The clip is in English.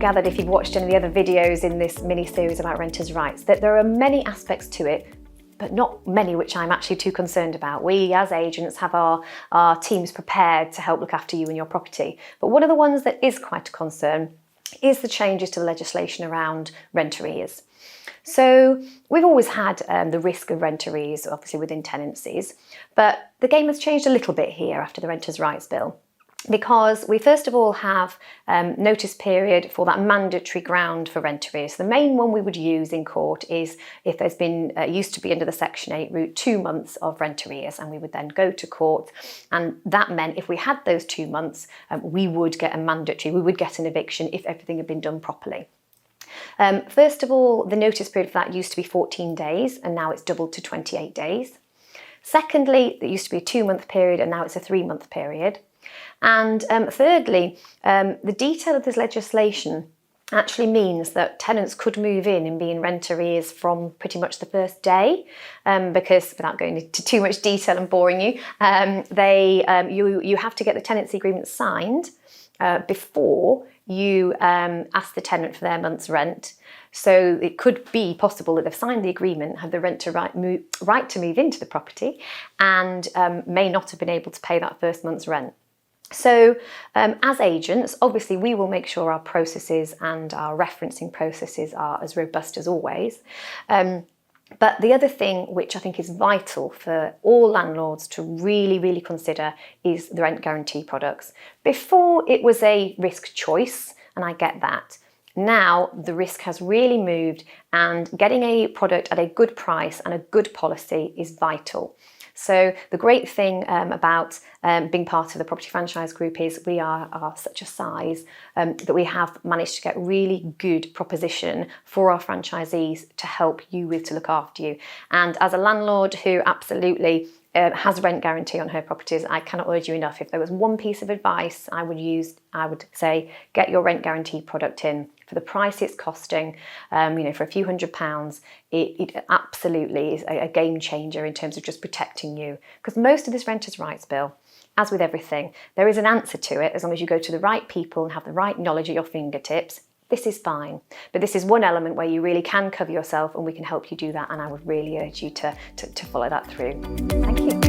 gathered if you've watched any of the other videos in this mini-series about renters' rights, that there are many aspects to it, but not many which I'm actually too concerned about. We as agents have our teams prepared to help look after you and your property. But one of the ones that is quite a concern is the changes to the legislation around rent arrears. So we've always had the risk of rent arrears, obviously within tenancies, but the game has changed a little bit here after the Renters' Rights Bill, because we first of all have notice period for that mandatory ground for rent arrears. The main one we would use in court is if there's been, used to be under the Section 8 route, 2 months of rent arrears, and we would then go to court, and that meant if we had those 2 months, we would get we would get an eviction if everything had been done properly. First of all, the notice period for that used to be 14 days and now it's doubled to 28 days. Secondly, there used to be a 2-month period and now it's a 3-month period. And thirdly, the detail of this legislation actually means that tenants could move in and be in rent arrears from pretty much the first day, because without going into too much detail and boring you, you have to get the tenancy agreement signed before you ask the tenant for their month's rent. So it could be possible that they've signed the agreement, have the renter right to move into the property, and may not have been able to pay that first month's rent. So as agents, obviously we will make sure our processes and our referencing processes are as robust as always. But the other thing which I think is vital for all landlords to really consider is the rent guarantee products. Before it was a risk choice, and I get that. Now the risk has really moved, and getting a product at a good price and a good policy is vital. So the great thing about being part of the Property Franchise Group is we are such a size that we have managed to get really good proposition for our franchisees to help you with, to look after you. And as a landlord who absolutely has a rent guarantee on her properties, I cannot urge you enough. If there was one piece of advice I would say, get your rent guarantee product in. For the price it's costing, for a few £100s, it absolutely is a game changer in terms of just protecting you. Because most of this Renters' Rights Bill, as with everything, there is an answer to it as long as you go to the right people and have the right knowledge at your fingertips. This is fine, but this is one element where you really can cover yourself, and we can help you do that, and I would really urge you to follow that through. Thank you.